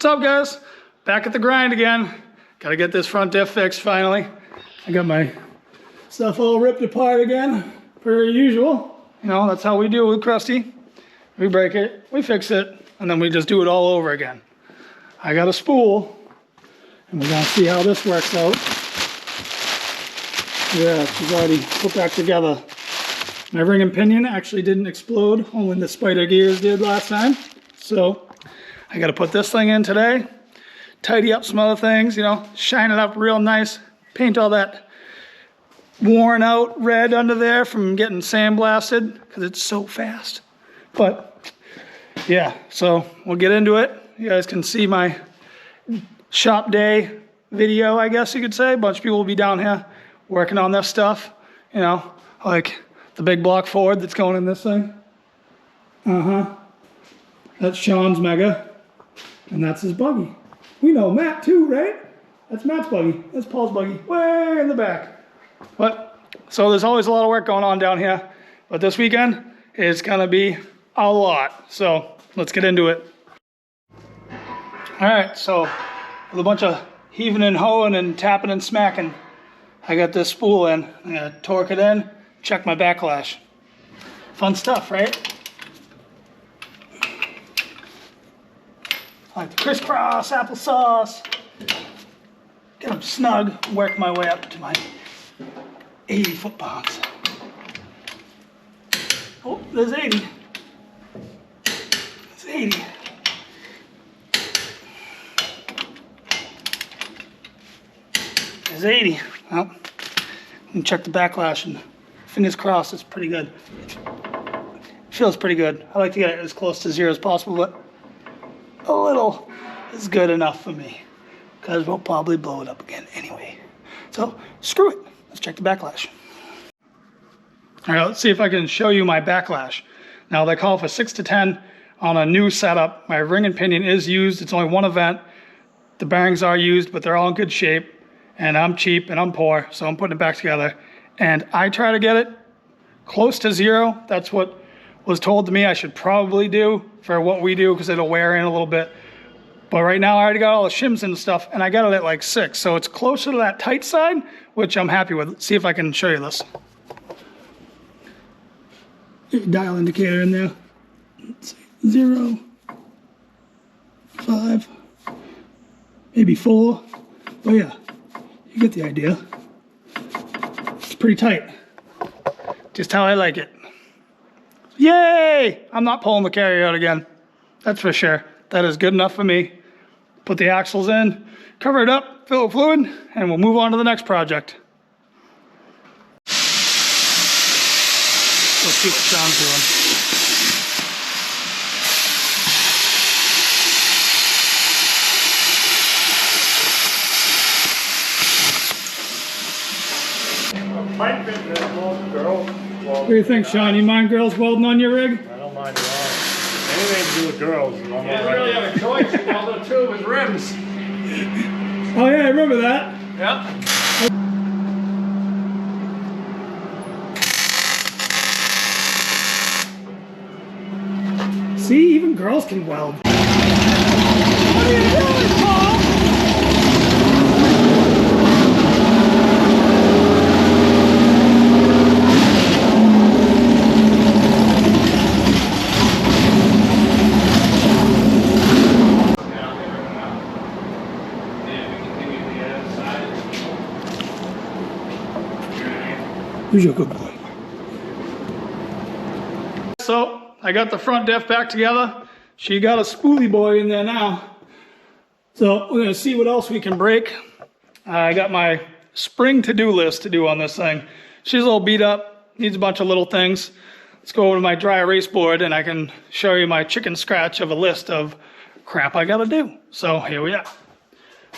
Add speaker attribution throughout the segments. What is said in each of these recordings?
Speaker 1: What's up, guys? Back at the grind again. Gotta get this front diff fixed finally. I got my stuff all ripped apart again, per usual. You know, that's how we do it with Krusty. We break it, we fix it, and then we just do it all over again. I got a spool, and we're gonna see how this works out. Yeah, she's already put back together. My ring and pinion actually didn't explode, only the spider gears did last time. So I gotta put this thing in today, tidy up some other things, you know, shine it up real nice, paint all that worn out red under there from getting sandblasted because it's so fast. But yeah, so we'll get into it. You guys can see my shop day video, I guess you could say. A bunch of people will be down here working on this stuff, you know, like the big block Ford that's going in this thing. That's Sean's Mega, and that's his buggy. We know Matt too, right? That's Matt's buggy. That's Paul's buggy, way in the back. But so there's always a lot of work going on down here, but this weekend is gonna be a lot. So let's get into it. All right, so with a bunch of heaving and hoeing and tapping and smacking, I got this spool in. I'm gonna torque it in, check my backlash. Fun stuff, right? I like the crisscross applesauce. Get them snug, work my way up to my 80 foot-pounds. Oh, there's 80. There's 80. There's 80. Well, you can check the backlash and fingers crossed it's pretty good. It feels pretty good. I like to get it as close to zero as possible, but a little is good enough for me because we'll probably blow it up again anyway. So screw it. Let's check the backlash. All right, let's see if I can show you my backlash. Now they call for 6 to 10 on a new setup. My ring and pinion is used. It's only one event. The bearings are used, but they're all in good shape. And I'm cheap and I'm poor, so I'm putting it back together. And I try to get it close to zero. That's what was told to me I should probably do for what we do because it'll wear in a little bit. But right now I already got all the shims and stuff and I got it at like 6. So it's closer to that tight side, which I'm happy with. Let's see if I can show you this. Dial indicator in there. Let's see. 0, 5, maybe 4. Oh yeah, you get the idea. It's pretty tight. Just how I like it. Yay! I'm not pulling the carrier out again. That's for sure. That is good enough for me. Put the axles in, cover it up, fill it with fluid, and we'll move on to the next project. Let's see what Sean's doing. What do you think, Sean? You mind girls welding on your rig?
Speaker 2: I don't mind at all. Anything to do with girls. You
Speaker 3: didn't really have a choice. You welded 2 of his rims.
Speaker 1: Oh yeah, I remember that.
Speaker 3: Yep.
Speaker 1: See, even girls can weld. What are you doing, Paul? Who's your good boy? So, I got the front diff back together. She got a spoolie boy in there now. So, we're gonna see what else we can break. I got my spring to-do list to do on this thing. She's a little beat up, needs a bunch of little things. Let's go over to my dry erase board and I can show you my chicken scratch of a list of crap I gotta do. So, here we are.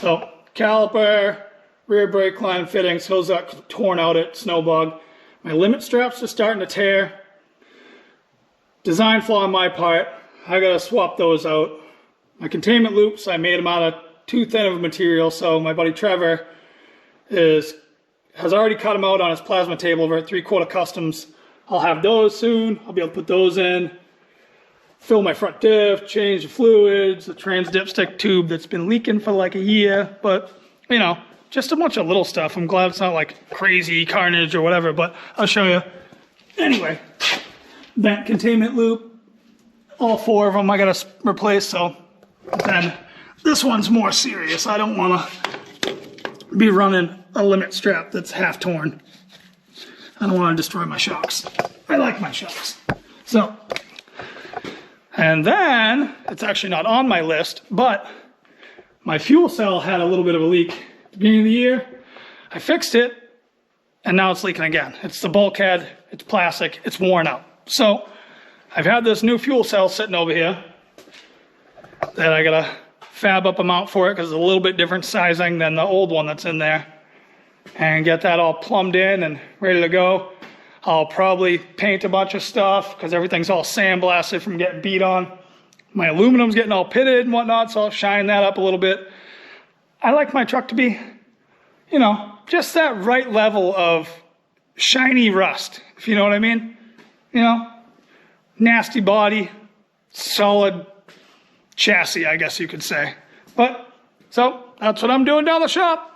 Speaker 1: So, caliper, rear brake line fittings, those got torn out at Snowbug. My limit straps are starting to tear. Design flaw on my part. I gotta swap those out. My containment loops, I made them out of too thin of a material, so my buddy Trevor has already cut them out on his plasma table over at 3/4 Customs. I'll have those soon. I'll be able to put those in. fill my front diff, change the fluids, the trans dipstick tube that's been leaking for like a year. But, you know, just a bunch of little stuff. I'm glad it's not like crazy carnage or whatever, but I'll show you. Anyway, vent containment loop, all 4 of them I gotta replace. So then this one's more serious. I don't wanna be running a limit strap that's half torn. I don't wanna destroy my shocks. I like my shocks. So, and then, it's actually not on my list, but my fuel cell had a little bit of a leak at the beginning of the year. I fixed it, and now it's leaking again. It's the bulkhead, it's plastic, it's worn out. So, I've had this new fuel cell sitting over here that I gotta fab up a mount for it because it's a little bit different sizing than the old one that's in there. And get that all plumbed in and ready to go. I'll probably paint a bunch of stuff because everything's all sandblasted from getting beat on. My aluminum's getting all pitted and whatnot, so I'll shine that up a little bit. I like my truck to be, you know, just that right level of shiny rust, if you know what I mean. You know, nasty body, solid chassis, I guess you could say. But, so, that's what I'm doing down the shop.